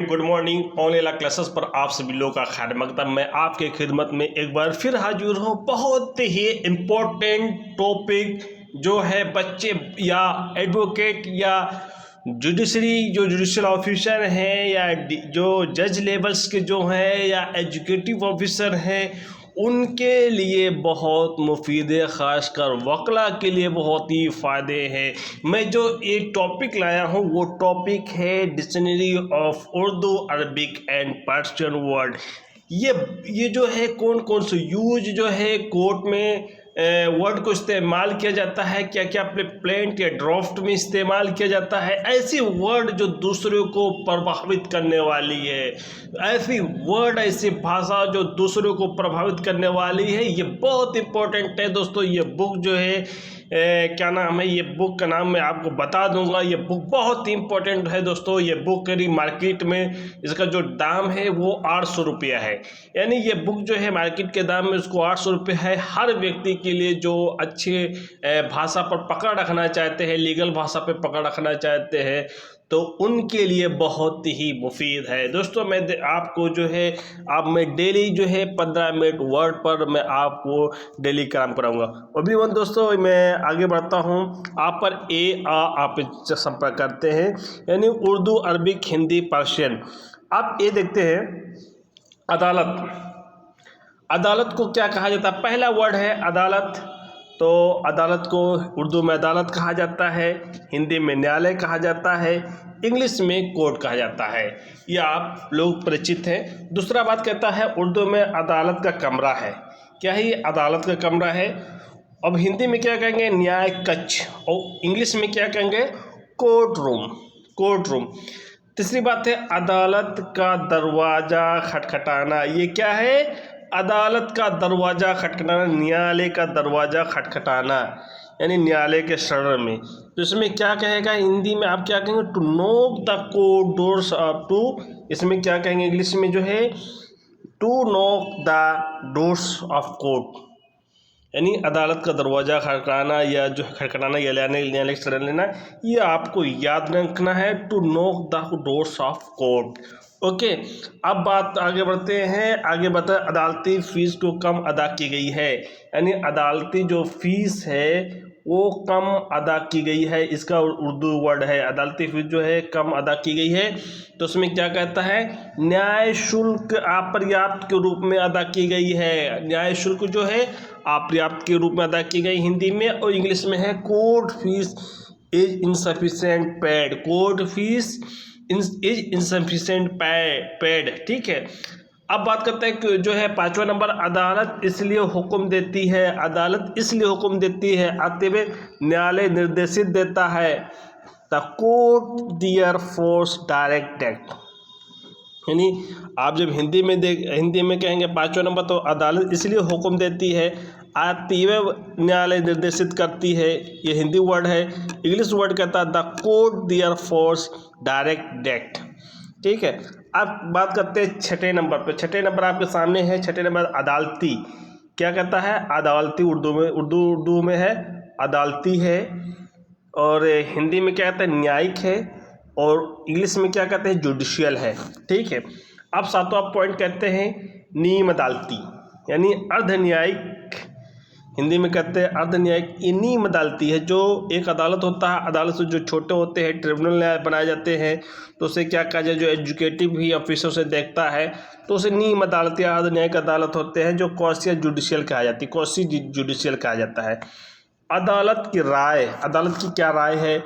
Good morning. Online classes पर आप सभी लोगों का खैर मकदम। मैं आपके खिदमत में एक बार फिर हाजिर हूँ। बहुत ही इम्पोर्टेंट टॉपिक जो है बच्चे या एडवोकेट या जुडिशल ऑफिसर हैं या जो जज लेवल्स के जो हैं या एजुकेटिव ऑफिसर हैं उनके लिए बहुत मुफीद है, ख़ासकर वकला के लिए बहुत ही फ़ायदे हैं। मैं जो ये टॉपिक लाया हूँ वो टॉपिक है dictionary of Urdu, Arabic and Persian word. ये जो है कौन कौन से यूज जो है कोर्ट में वर्ड को इस्तेमाल किया जाता है, क्या क्या प्लेंट या ड्राफ्ट में इस्तेमाल किया जाता है, ऐसी वर्ड जो दूसरों को प्रभावित करने वाली है, ऐसी वर्ड ऐसी भाषा जो दूसरों को प्रभावित करने वाली है, ये बहुत इम्पोर्टेंट है दोस्तों। ये बुक जो है क्या नाम है, ये बुक का नाम मैं आपको बता दूंगा। ये बुक बहुत ही इम्पोर्टेंट है दोस्तों। ये बुक करीब मार्केट में इसका जो दाम है वो 800 रुपया है। यानी ये बुक जो है मार्केट के दाम में उसको 800 रुपये है। हर व्यक्ति के लिए जो अच्छे भाषा पर पकड़ रखना चाहते हैं, लीगल भाषा पर पकड़ रखना चाहते हैं, तो उनके लिए बहुत ही मुफीद है दोस्तों। मैं आपको जो है मैं डेली जो है 15 मिनट वर्ड पर मैं आपको डेली काम कराऊंगा। अभी वन दोस्तों मैं आगे बढ़ता हूं। आप पर आप संपर्क करते हैं, यानी उर्दू, अरबिक, हिंदी, पर्शियन। आप ये देखते हैं अदालत। अदालत को क्या कहा जाता है? पहला वर्ड है अदालत। तो अदालत को उर्दू में अदालत कहा जाता है, हिंदी में न्यायालय कहा जाता है, इंग्लिश में कोर्ट कहा जाता है। ये आप लोग परिचित हैं। दूसरा बात कहता है उर्दू में अदालत का कमरा है। क्या है ये? अदालत का कमरा है। अब हिंदी में क्या कहेंगे? न्याय कक्ष। और इंग्लिश में क्या कहेंगे? Court room. Court room. तीसरी बात है अदालत का दरवाज़ा खटखटाना। ये क्या है? अदालत का दरवाज़ा खटखटाना, न्यायालय का दरवाज़ा खटखटाना, यानी न्यायालय के शरण में। तो इसमें क्या कहेगा हिंदी में? आप क्या कहेंगे? To knock the court doors of to. इसमें क्या कहेंगे इंग्लिश में जो है? To knock the doors of court, यानी अदालत का दरवाज़ा खटखटाना या जो खटखटाना या न्यायालय के शरण लेना। ये आपको याद रखना है, to knock the doors of court. Okay, अब बात आगे बढ़ते हैं। आगे बताए अदालती फ़ीस को कम अदा की गई है, यानी अदालती जो फ़ीस है वो कम अदा की गई है। इसका उर्दू वर्ड है अदालती फ़ीस जो है कम अदा की गई है। तो उसमें क्या कहता है? न्याय शुल्क अपर्याप्त के रूप में अदा की गई है। न्याय शुल्क जो है अपर्याप्त के रूप में अदा की गई हिंदी में, और इंग्लिश में है court fees is insufficient paid. Court fees is insufficient paid. ठीक है। अब बात करते हैं कि जो है 5वां नंबर, अदालत इसलिए हुक्म देती है। अदालत इसलिए हुक्म देती है आते हुए न्यायालय निर्देशित देता है। The court therefore directed, यानी आप जब हिंदी में कहेंगे 5वां नंबर, तो अदालत इसलिए हुक्म देती है, आती हुए न्यायालय निर्देशित करती है। ये हिंदी वर्ड है। इंग्लिश वर्ड कहता है the court therefore directed. ठीक है। अब बात करते हैं 6ठे नंबर पे। 6ठे नंबर आपके सामने है। 6ठे नंबर अदालती। क्या कहता है? अदालती उर्दू में है अदालती है, और हिंदी में क्या कहता है? न्यायिक है, और इंग्लिश में क्या कहते हैं? जुडिशियल है। ठीक है। अब 7वां पॉइंट कहते हैं नीम अदालती, यानी अर्ध न्यायिक। हिंदी में कहते हैं अर्ध न्यायिक। ये नीम अदालती है। जो एक अदालत होता है, अदालत से जो छोटे होते हैं ट्रिब्यूनल न्याय बनाए जाते हैं, तो उसे क्या कहा जाए? जो एजुकेटिव ही ऑफिसर से देखता है, तो उसे नीम अदालत या अर्ध न्यायिक अदालत होते हैं, जो कौशी जुडिशियल कहा जाती है। कौशी जुडिशियल कहा जाता है। अदालत की राय, अदालत की क्या राय है?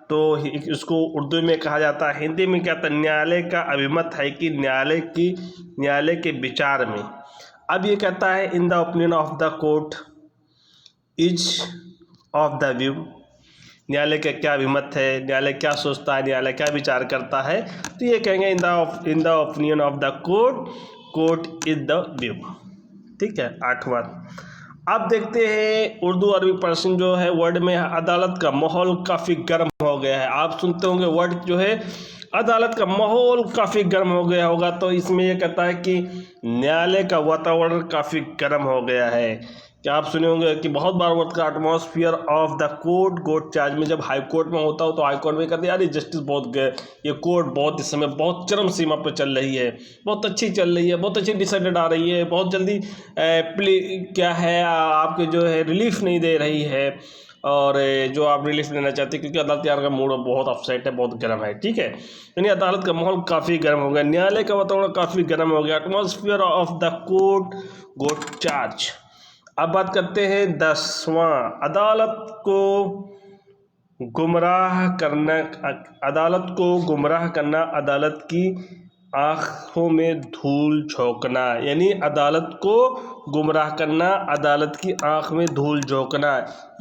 तो इसको उर्दू में कहा जाता है। हिंदी में क्या था? न्यायालय का अभिमत है कि न्यायालय के विचार में। अब ये कहता है in the opinion of the court is of the view. न्यायालय का क्या अभिमत है, न्यायालय क्या सोचता है, न्यायालय क्या विचार करता है, तो ये कहेंगे in the opinion of the court is the view. ठीक है। 8वां। अब देखते हैं उर्दू, अरबी, पर्शियन जो है वर्ड में अदालत का माहौल काफ़ी गर्म हो गया है। आप सुनते होंगे वर्ड जो है अदालत का माहौल काफ़ी गर्म हो गया होगा, तो इसमें यह कहता है कि न्यायालय का वातावरण काफ़ी गर्म हो गया है। क्या आप सुने होंगे कि बहुत बार वर्ड का atmosphere of the court charge में जब हाई कोर्ट में होता हो तो हाई कोर्ट में कहते हैं यार ये जस्टिस बहुत गए, ये कोर्ट बहुत इस समय बहुत चरम सीमा पर चल रही है, बहुत अच्छी चल रही है, बहुत अच्छी डिसाइडेड आ रही है, बहुत जल्दी क्या है आपके जो है रिलीफ नहीं दे रही है, और जो आप रिलीफ लेना चाहते हैं क्योंकि अदालत यार का मूड बहुत अपसेट है, बहुत गर्म है। ठीक है, यानी अदालत का माहौल काफ़ी गर्म हो गया, न्यायालय का वातावरण काफ़ी गर्म हो गया। Atmosphere of the court got charge. अब बात करते हैं 10वां, अदालत को गुमराह करना, अदालत को गुमराह करना, अदालत की आँखों में धूल झोंकना। यानी अदालत को गुमराह करना, अदालत की आँख में धूल झोंकना।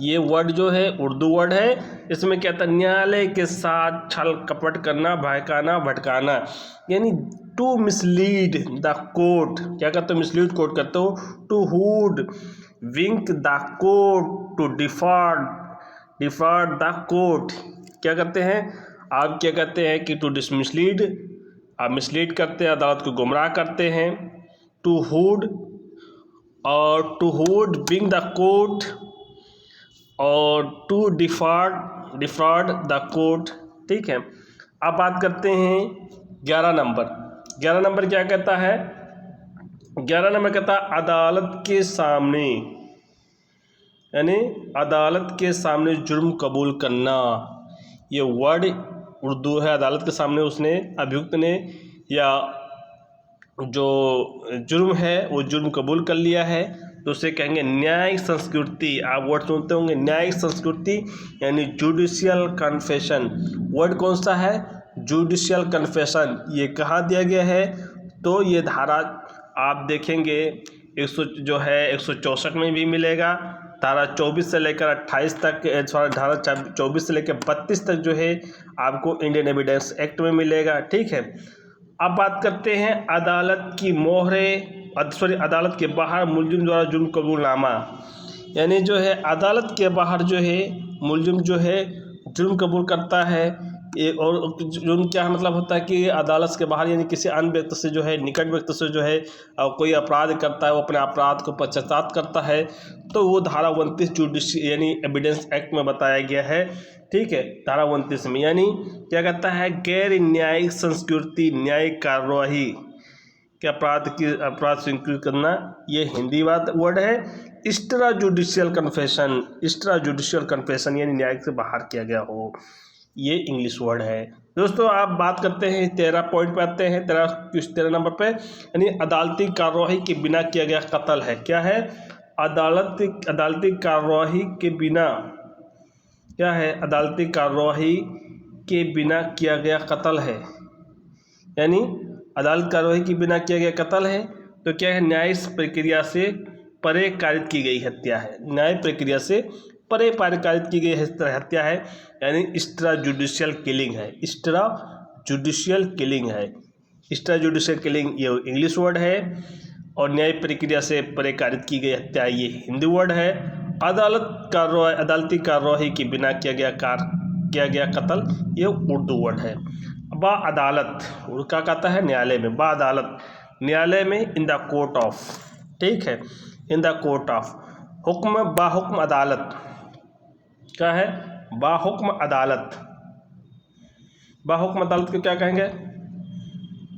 ये वर्ड जो है उर्दू वर्ड है, इसमें क्या था, न्यायालय के साथ छल कपट करना, बहकाना, भटकाना। यानी टू मिसलीड द कोर्ट, क्या करते हो, मिसलीड कोर्ट करते हो, to hoodwink the court, to default the court. क्या करते हैं आप, क्या करते हैं कि टू मिसलीड, आप मिसलीड करते हैं, अदालत को गुमराह करते हैं। टू हुड और to hoodwink the court और टू डिफॉल्ट द कोर्ट। ठीक है, अब बात करते हैं 11 नंबर। 11 नंबर क्या कहता है, 11 नंबर कहता है अदालत के सामने, यानी अदालत के सामने जुर्म कबूल करना। ये वर्ड उर्दू है, अदालत के सामने उसने, अभियुक्त ने या जो जुर्म है वो जुर्म कबूल कर लिया है तो उसे कहेंगे न्यायिक संस्कृति। आप वर्ड सुनते होंगे न्यायिक संस्कृति, यानी जुडिशियल कन्फेशन। वर्ड कौन सा है, जुडिशियल कन्फेशन। ये कहाँ दिया गया है, तो ये धारा आप देखेंगे 164 में भी मिलेगा, धारा 24 से लेकर 28 तक, धारा 24 से लेकर 32 तक जो है आपको इंडियन एविडेंस एक्ट में मिलेगा। ठीक है, अब बात करते हैं अदालत की मोहरे, अदालत के बाहर मुलजिम द्वारा जुर्म कबूलनामा। यानी जो है अदालत के बाहर जो है मुलजिम जो है जुर्म कबूल करता है। ये और जुर्म क्या मतलब होता है कि अदालत के बाहर यानी किसी अन्य व्यक्ति से जो है, निकट व्यक्ति से जो है कोई अपराध करता है, वो अपने अपराध को पश्चाताप करता है, तो वो धारा 29 जुडिशियल यानी एविडेंस एक्ट में बताया गया है। ठीक है, धारा 29 में यानी क्या कहता है, गैर न्यायिक संस्कृति, न्यायिक कार्यवाही के अपराध स्वीकृत करना, ये हिंदी वर्ड है। एक्स्ट्रा जुडिशियल कन्फेशन यानी न्यायिक से बाहर किया गया हो, ये इंग्लिश वर्ड है। दोस्तों आप बात करते हैं 13 पॉइंट पे आते हैं, 13 नंबर पे, यानी अदालती कार्रवाई के बिना किया गया कत्ल है। क्या है, अदालती कार्रवाई के बिना, क्या है, अदालती कार्रवाई के बिना किया गया कत्ल है। यानी अदालत कार्रवाई के बिना किया गया कत्ल है तो क्या है, न्यायिक प्रक्रिया से परे कारित की गई हत्या है, न्यायिक प्रक्रिया से परे कारित की गई हत्या है, यानी एक्स्ट्रा जुडिशियल किलिंग है, एक्स्ट्रा जुडिशियल किलिंग है। एक्स्ट्रा जुडिशियल किलिंग ये इंग्लिश वर्ड है, और न्यायिक प्रक्रिया से परे कारित की गई हत्या ये हिंदी वर्ड है। अदालती कार्रवाई के बिना किया गया कत्ल ये उर्दू वर्ड है। बा अदालत क्या कहता है, न्यायालय में, बा अदालत न्यायालय में, इन द कोर्ट ऑफ। ठीक है, इन द कोर्ट ऑफ, हुक्म बा हुक्म अदालत, क्या है, बा हुक्म अदालत। बा हुक्म अदालत को क्या कहेंगे,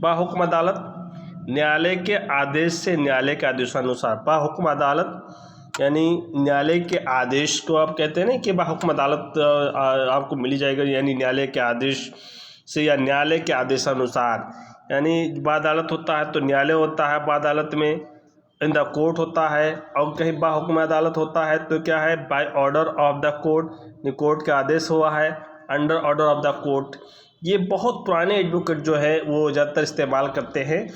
बा हुक्म अदालत न्यायालय के आदेश से, न्यायालय के आदेशानुसार। बा हुक्म अदालत यानी न्यायालय के आदेश को आप कहते हैं ना कि बा हुक्म अदालत आपको मिली जाएगा, यानी न्यायालय के आदेश से या न्यायालय के आदेशानुसार। यानी बा अदालत होता है तो न्यायालय होता है, बा अदालत में इन द कोर्ट होता है, और कहीं बा हुक्म अदालत होता है तो क्या है, by order of the court, court का आदेश हुआ है, under order of the court. ये बहुत पुराने एडवोकेट जो है वो ज़्यादातर इस्तेमाल करते हैं,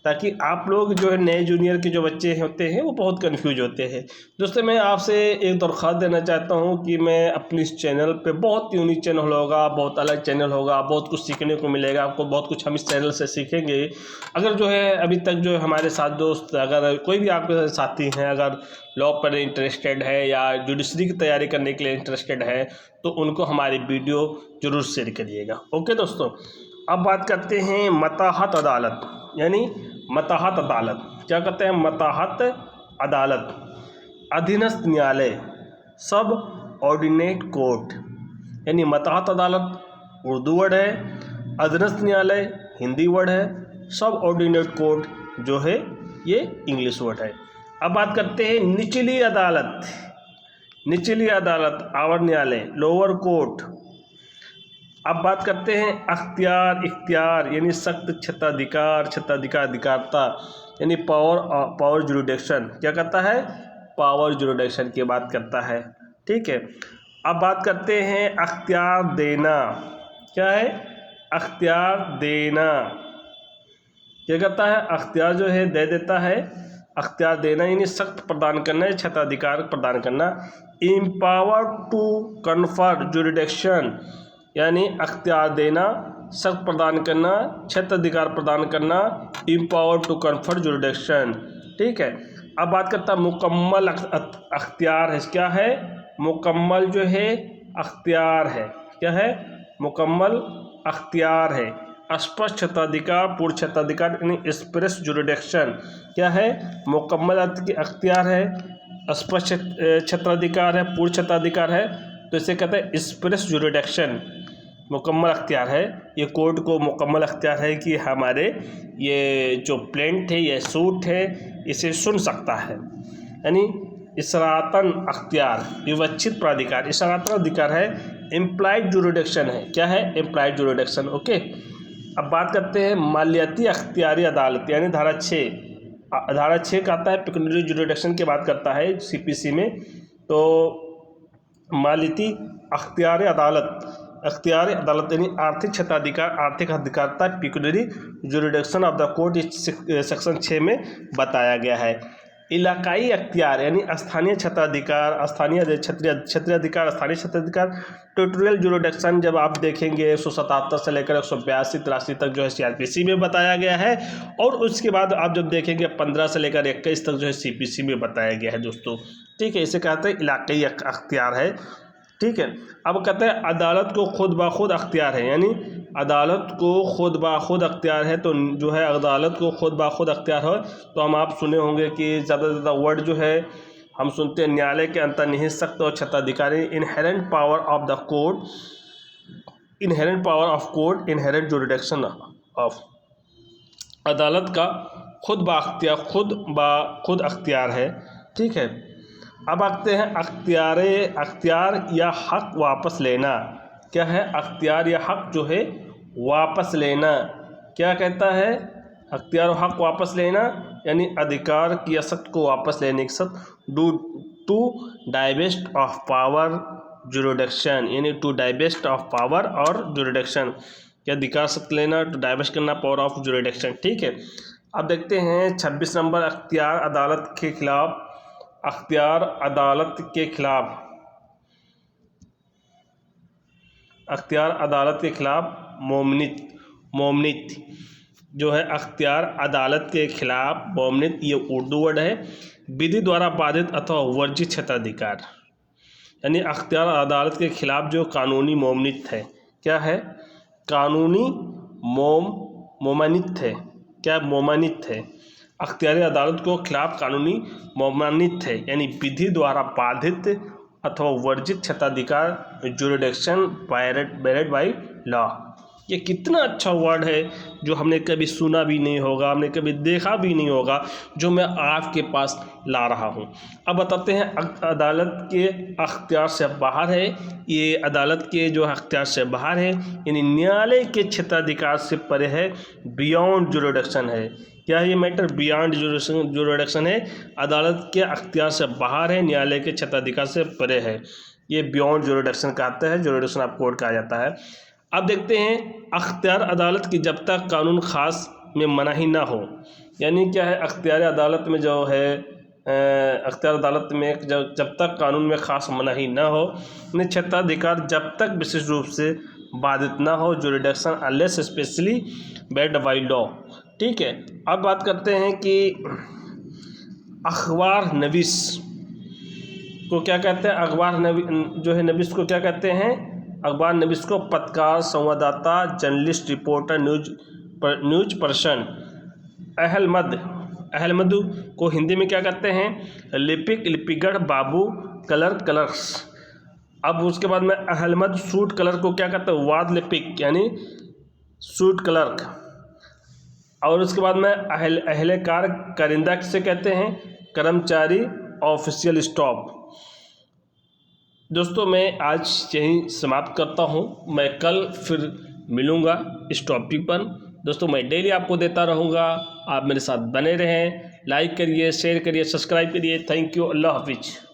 ताकि आप लोग जो है नए जूनियर के जो बच्चे होते हैं वो बहुत कंफ्यूज होते हैं। दोस्तों मैं आपसे एक दरख्वास्त देना चाहता हूं कि मैं अपनी इस चैनल पे, बहुत यूनिक चैनल होगा, बहुत अलग चैनल होगा, बहुत कुछ सीखने को मिलेगा आपको, बहुत कुछ हम इस चैनल से सीखेंगे। अगर जो है अभी तक जो हमारे साथ दोस्त, अगर कोई भी आपके साथी हैं, अगर लॉ पर इंटरेस्टेड है या जुडिशरी की तैयारी करने के लिए इंटरेस्टेड है तो उनको हमारी वीडियो ज़रूर शेयर करिएगा। ओके दोस्तों, अब बात करते हैं मताहत अदालत। यानी मताहत अदालत क्या कहते हैं, मताहत अदालत। अधीनस्थ न्यायालय सब ऑर्डिनेट कोर्ट, यानी मतहत अदालत उर्दू वर्ड है, अधीनस्थ न्यायालय हिंदी वर्ड है, सब ऑर्डिनेट कोर्ट जो है ये इंग्लिश वर्ड है। अब बात करते हैं निचली अदालत। निचली अदालत आवर न्यायालय लोअर कोर्ट। अब बात करते हैं अख्तियार इख्तियार, यानी सख्त क्षेत्राधिकार क्षेत्राधिकार अधिकारता, यानी पावर जुरिडिक्शन। क्या करता है? पावर जुरिडिक्शन की बात करता है। ठीक है। अब बात करते हैं अख्तियार देना। क्या है? अख्तियार देना। क्या करता है? अख्तियार जो है दे देता है। अख्तियार देना यानी सख्त प्रदान करना है, क्षेत्राधिकार प्रदान करना। एम्पावर टू कन्फर जुरिडिक्शन, यानी अख्तियार देना, सख्त प्रदान करना, क्षेत्राधिकार प्रदान करना, एम्पावर टू कन्फर जुरिडिक्शन। ठीक है। अब बात करता है मुकम्मल अख्तियार है। क्या है? मुकम्मल जो है अख्तियार है। क्या है? मुकम्मल अख्तियार है। स्पष्ट क्षेत्राधिकार पूर्ण क्षेत्राधिकार यानी एक्सप्रेस जुरिडिक्शन। क्या है? मुकम्मल अख्तियार है, स्पष्ट क्षेत्राधिकार है, पूर्ण क्षेत्राधिकार है, तो इसे कहते हैं एक्सप्रेस जुरिडिक्शन। मुकम्मल अख्तियार है, ये कोर्ट को मुकम्मल अख्तियार है कि हमारे ये जो प्लेंट है, ये सूट है, इसे सुन सकता है। यानी इसरातन अख्तियार विवक्षित प्राधिकार, इसरातन अधिकार है, इम्प्लाइड जुरिडिक्शन है। क्या है? Implied jurisdiction. ओके। अब बात करते हैं मालियाती अख्तियारी अदालत, यानी धारा 6। धारा 6 का आता है पेक्यूनियरी जुरिडिक्शन की बात करता है सीपीसी में। तो मालियाती अख्तियारी अदालत यानी आर्थिक क्षेत्राधिकार आर्थिक अधिकारता pecuniary jurisdiction of the court section 6 में बताया गया है। इलाकाई अख्तियार यानी स्थानीय क्षेत्राधिकार स्थानीय क्षेत्रीय अधिकार स्थानीय क्षेत्राधिकार टेरिटोरियल जुरिडिक्शन जब आप देखेंगे 177 से लेकर 182-83 तक जो है सीआरपीसी में बताया गया है, और उसके बाद आप जब देखेंगे 15 से लेकर 21 तक जो है सीपीसी में बताया गया है दोस्तों। ठीक है। इसे कहते हैं इलाकाई अख्तियार है। ठीक है। अब कहते हैं अदालत को खुद ब खुद अख्तियार है, यानी अदालत को खुद ब खुद अख्तियार है। तो जो है अदालत को खुद ब खुद अख्तियार है, तो हम आप सुने होंगे कि ज़्यादा से ज़्यादा वर्ड जो है हम सुनते हैं न्यायालय के अंतर्निहित सख्त और क्षेत्राधिकारी, inherent power of the court, inherent power of court, inherent jurisdiction of. अदालत का खुद ब खुद अख्तियार है। ठीक है। अब आते हैं अख्तियार या हक वापस लेना। क्या है? अख्तियार या हक जो है वापस लेना। क्या कहता है? अख्तियार और हक वापस लेना यानी अधिकार की असक्त को वापस लेने के साथ do to divest of power jurisdiction, यानी टू डाइवेस्ट ऑफ पावर और जुरिडिक्शन। क्या अधिकार सख्त लेना, टू डाइवेस्ट करना पावर ऑफ जुरिडिक्शन। ठीक है। अब देखते हैं 26 नंबर अख्तियार अदालत के खिलाफ। अख्तियार अदालत के खिलाफ, अख्तियार अदालत के खिलाफ मोमनित जो है अख्तियार अदालत के खिलाफ मोमनित, ये उर्दू वर्ड है, विधि द्वारा बाधित अथवा वर्जित क्षेत्राधिकार, यानी अख्तियार अदालत के खिलाफ जो कानूनी मोमनित है। क्या है? कानूनी मोमानित है। क्या? मोमानित है। अख्तियारी अदालत को खिलाफ कानूनी मोमानित है, यानी विधि द्वारा बाधित अथवा वर्जित क्षेत्राधिकार जुरिडिक्शन बैरेड बाई लॉ। ये कितना अच्छा वर्ड है जो हमने कभी सुना भी नहीं होगा, हमने कभी देखा भी नहीं होगा, जो मैं आपके पास ला रहा हूँ। अब बताते हैं अदालत के अख्तियार से बाहर है। ये अदालत के जो अख्तियार से बाहर है, यानी न्यायालय के क्षेत्राधिकार से परे है, बियॉन्ड जुरिडिक्शन है। क्या है ये मैटर? बियॉन्ड जुरिडिक्शन है, अदालत के अख्तियार से बाहर है, न्यायालय के क्षेत्राधिकार से परे है। ये बियॉन्ड जुरिडिक्शन कहते हैं, जुरिडिक्शन ऑफ कोर्ट कहा जाता है। अब देखते हैं अख्तियार अदालत की जब तक कानून खास में मनाही ना हो, यानी क्या है? अख्तियार अदालत में जो है अख्तियार अदालत में जब तक कानून में खास मनाही ना हो, यानी क्षेत्राधिकार जब तक विशेष रूप से बाधित ना हो, jurisdiction unless specially bad by law. ठीक है। अब बात करते हैं कि अखबार नवीस को क्या कहते हैं? अखबार जो है नवीस को क्या कहते हैं? अखबार नवीस को पत्रकार, संवाददाता, जर्नलिस्ट, रिपोर्टर, न्यूज पर्सन, अहलमद अहलमदु को हिंदी में क्या कहते हैं? लिपिक, लिपिगढ़, बाबू, क्लर्क, क्लर्क्स। अब उसके बाद में अहलमद सूट कलर को क्या कहते हैं? वाद लिपिक यानी सूट क्लर्क। और उसके बाद में अहलकार कारिंदा किसे कहते हैं? कर्मचारी, ऑफिशियल स्टाफ। दोस्तों मैं आज यहीं समाप्त करता हूं, मैं कल फिर मिलूंगा इस टॉपिक पर। दोस्तों मैं डेली आपको देता रहूँगा, आप मेरे साथ बने रहें। लाइक करिए, शेयर करिए, सब्सक्राइब करिए। Thank you. अल्लाह हाफिज़।